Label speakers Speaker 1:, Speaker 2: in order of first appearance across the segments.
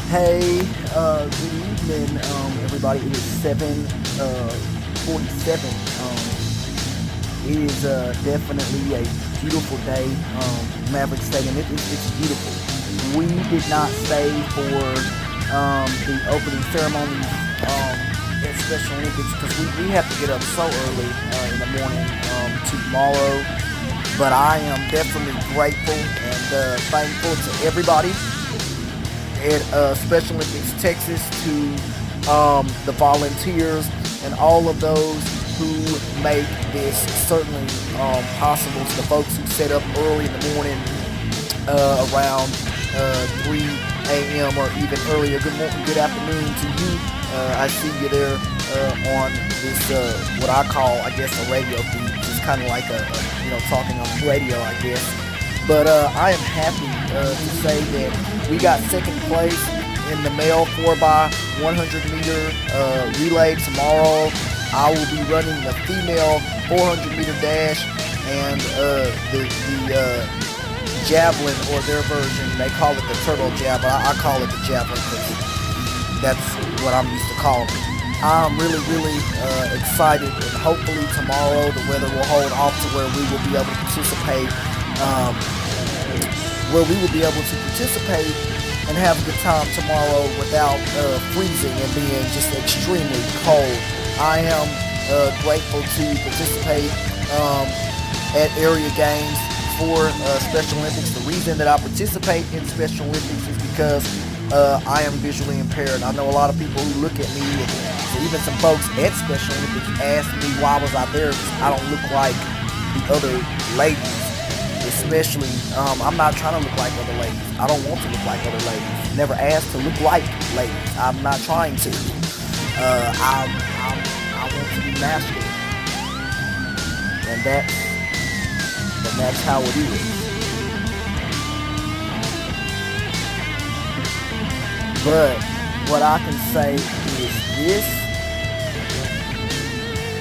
Speaker 1: Hey, good evening, everybody. It is 7:47. It is definitely a beautiful day. Maverick Stadium. It's beautiful. We did not stay for the opening ceremonies at Special Olympics because we have to get up so early in the morning tomorrow. But I am definitely grateful and thankful to everybody at Special Olympics Texas, to the volunteers and all of those who make this certainly possible, to the folks who set up early in the morning around 3 a.m. or even earlier. Good morning, good afternoon to you. I see you there on this what I call, I guess, a radio feed, just kind of like talking on the radio, I guess. But I am happy to say that we got second place in the male 4 by 100 meter relay tomorrow. I will be running the female 400 meter dash and the javelin, or their version. They call it the turtle jab, but I call it the javelin because that's what I'm used to calling it. I'm really, really excited, and hopefully tomorrow the weather will hold off to where we will be able to participate, um, and have a good time tomorrow without freezing and being just extremely cold. I am grateful to participate at area games for Special Olympics. The reason that I participate in Special Olympics is because I am visually impaired. I know a lot of people who look at me, and even some folks at Special Olympics ask me why was I there, because I don't look like the other ladies. Especially, I'm not trying to look like other ladies. I don't want to look like other ladies. Never asked to look like ladies. I'm not trying to. I want to be masculine, and that's how it is. But what I can say is this: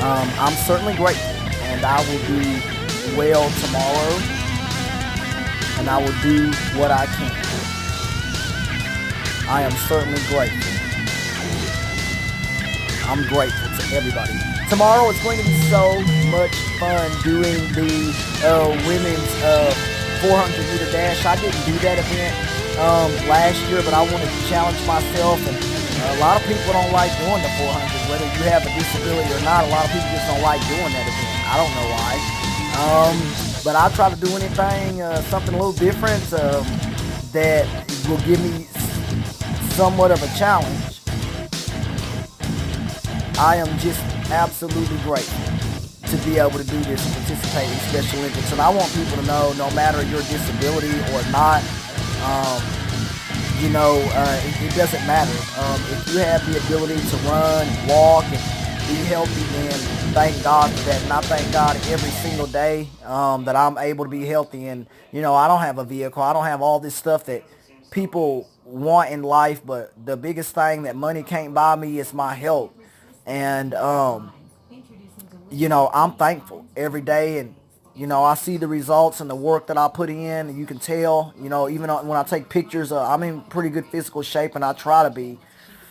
Speaker 1: I'm certainly grateful, and I will do well tomorrow, and I will do what I can. I am certainly grateful. I'm grateful to everybody. Tomorrow it's going to be so much fun doing the women's 400 meter dash. I didn't do that event last year, but I wanted to challenge myself. And a lot of people don't like doing the 400, whether you have a disability or not. A lot of people just don't like doing that event. I don't know why. But I try to do anything, something a little different that will give me somewhat of a challenge. I am just absolutely grateful to be able to do this and participate in Special Olympics. And I want people to know, no matter your disability or not, um, it doesn't matter. If you have the ability to run, walk, and be healthy, then thank God for that. And I thank God every single day that I'm able to be healthy. And, I don't have a vehicle. I don't have all this stuff that people want in life. But the biggest thing that money can't buy me is my health. And, I'm thankful every day. And, I see the results and the work that I put in. And you can tell, even when I take pictures, I'm in pretty good physical shape. And I try to be,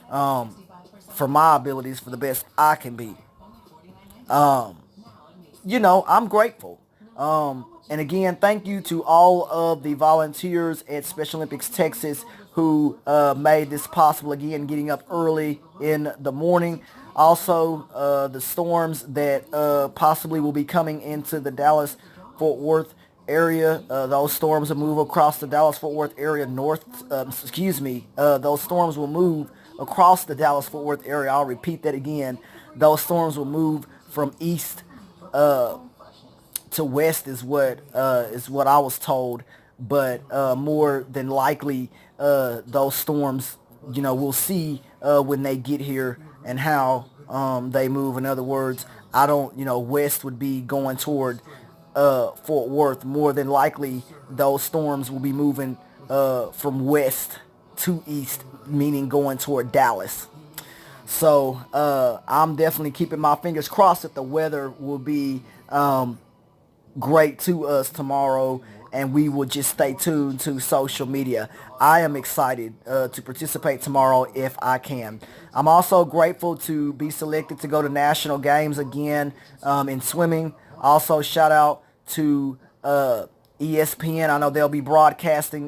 Speaker 1: for my abilities, for the best I can be. Um, I'm grateful. And again, thank you to all of the volunteers at Special Olympics Texas who made this possible. Again, getting up early in the morning. Also, the storms that possibly will be coming into the Dallas-Fort Worth area. Those storms will move across the Dallas-Fort Worth area north. Those storms will move across the Dallas-Fort Worth area. I'll repeat that again. Those storms will move from east uh, to west is what I was told, but more than likely those storms, we'll see when they get here and how they move. In other words, I don't, west would be going toward Fort Worth. More than likely, those storms will be moving from west to east, meaning going toward Dallas. So I'm definitely keeping my fingers crossed that the weather will be great to us tomorrow, and we will just stay tuned to social media. I am excited to participate tomorrow if I can. I'm also grateful to be selected to go to national games again in swimming. Also, shout out to ESPN. I know they'll be broadcasting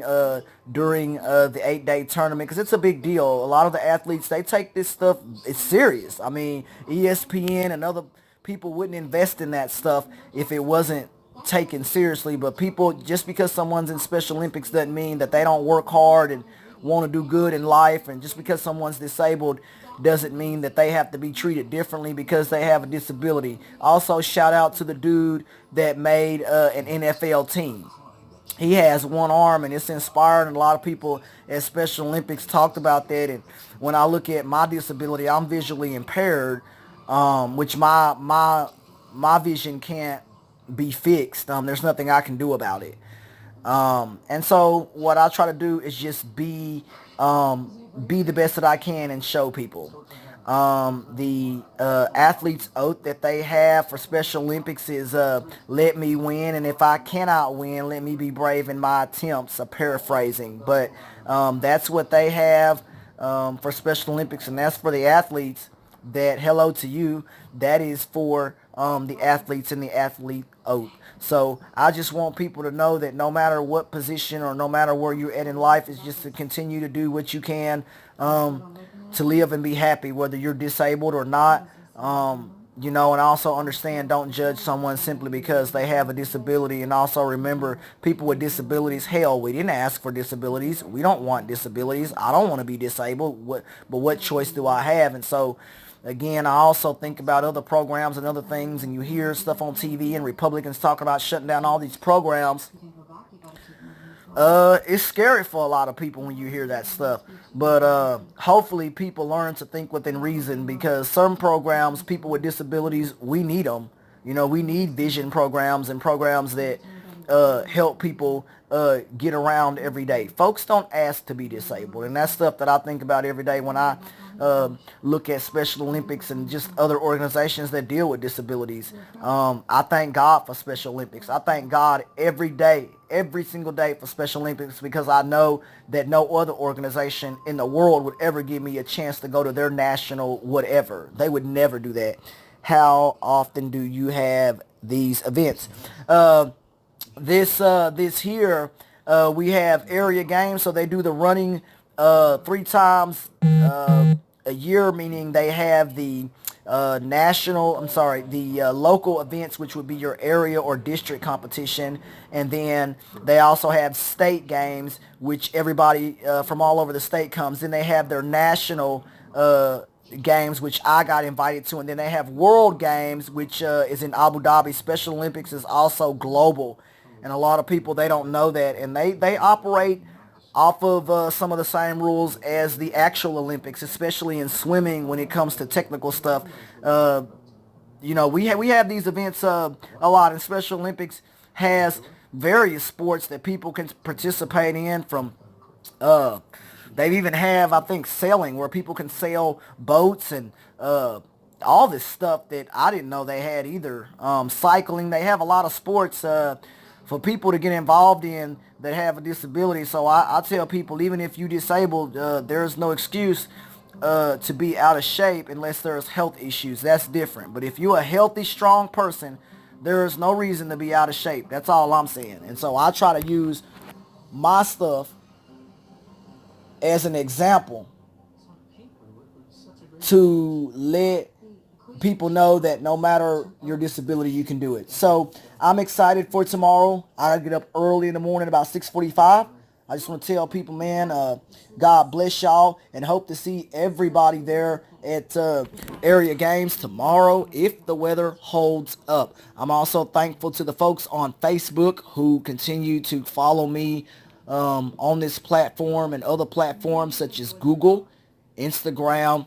Speaker 1: during the 8-day tournament because it's a big deal. A lot of the athletes, they take this stuff, it's serious. I mean, ESPN and other people wouldn't invest in that stuff if it wasn't taken seriously. But people, just because someone's in Special Olympics doesn't mean that they don't work hard and want to do good in life. And just because someone's disabled doesn't mean that they have to be treated differently because they have a disability. Also, shout out to the dude that made an NFL team. He has one arm, and it's inspired, and a lot of people at Special Olympics talked about that. And when I look at my disability, I'm visually impaired, which my vision can't be fixed. There's nothing I can do about it. And so what I try to do is just be the best that I can and show people. The athlete's oath that they have for Special Olympics is let me win, and if I cannot win, let me be brave in my attempts, paraphrasing. But that's what they have for Special Olympics, and that's for the athletes. That hello to you, that is for the athletes and the athlete oath. So I just want people to know that no matter what position or no matter where you're at in life, is just to continue to do what you can to live and be happy, whether you're disabled or not. And also understand, don't judge someone simply because they have a disability. And also remember, people with disabilities, hell, we didn't ask for disabilities. We don't want disabilities. I don't want to be disabled. But what choice do I have? And so, again, I also think about other programs and other things, and you hear stuff on TV and Republicans talking about shutting down all these programs. It's scary for a lot of people when you hear that stuff. But hopefully people learn to think within reason, because some programs, people with disabilities, we need them. We need vision programs and programs that help people get around every day. Folks don't ask to be disabled, and that's stuff that I think about every day when I look at Special Olympics and just other organizations that deal with disabilities. I thank God for Special Olympics. I thank God every day, every single day for Special Olympics, because I know that no other organization in the world would ever give me a chance to go to their national whatever. They would never do that. How often do you have these events? This here, we have area games, so they do the running 3 times a year, meaning they have the local events, which would be your area or district competition, and then they also have state games, which everybody from all over the state comes. Then they have their national games, which I got invited to, and then they have world games, which is in Abu Dhabi. Special Olympics is also global, and a lot of people, they don't know that, and they operate off of some of the same rules as the actual Olympics, especially in swimming when it comes to technical stuff. We have these events a lot, and Special Olympics has various sports that people can participate in. From they even have, I think, sailing, where people can sail boats, and all this stuff that I didn't know they had either. Cycling, they have a lot of sports for people to get involved in that have a disability. So I tell people, even if you're disabled, there's no excuse to be out of shape unless there's health issues. That's different. But if you're a healthy, strong person, there is no reason to be out of shape. That's all I'm saying. And so I try to use my stuff as an example to let people know that no matter your disability, you can do it. So I'm excited for tomorrow. I get up early in the morning, about 6:45. I just want to tell people, man, God bless y'all, and hope to see everybody there at area games tomorrow if the weather holds up. I'm also thankful to the folks on Facebook who continue to follow me on this platform and other platforms such as Google, Instagram,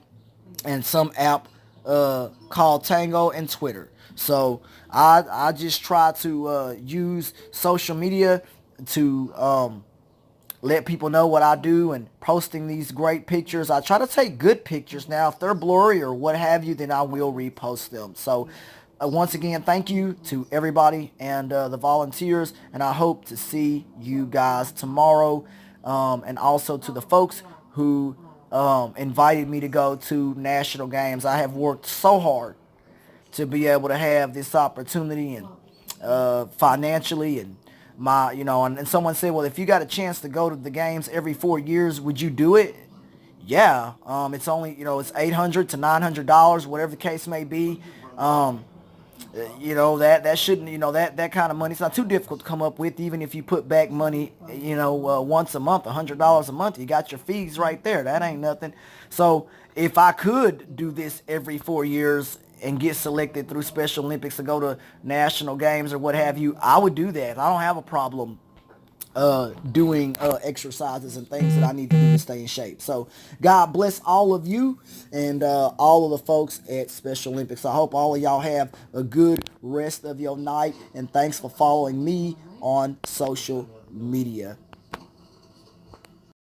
Speaker 1: and some app called Tango, and Twitter. So I just try to use social media to let people know what I do, and posting these great pictures. I try to take good pictures. Now, if they're blurry or what have you, then I will repost them. So once again, thank you to everybody and the volunteers, and I hope to see you guys tomorrow. And also to the folks who invited me to go to national games. I have worked so hard to be able to have this opportunity, and financially, and and someone said, well, if you got a chance to go to the games every 4 years, would you do it? Yeah. It's only, it's $800 to $900, whatever the case may be. um, that shouldn't, that kind of money, it's not too difficult to come up with. Even if you put back money, once a month, $100 a month, you got your fees right there. That ain't nothing. So if I could do this every 4 years and get selected through Special Olympics to go to national games or what have you, I would do that. I don't have a problem doing exercises and things that I need to do to stay in shape. So God bless all of you and all of the folks at Special Olympics. I hope all of y'all have a good rest of your night, and thanks for following me on social media.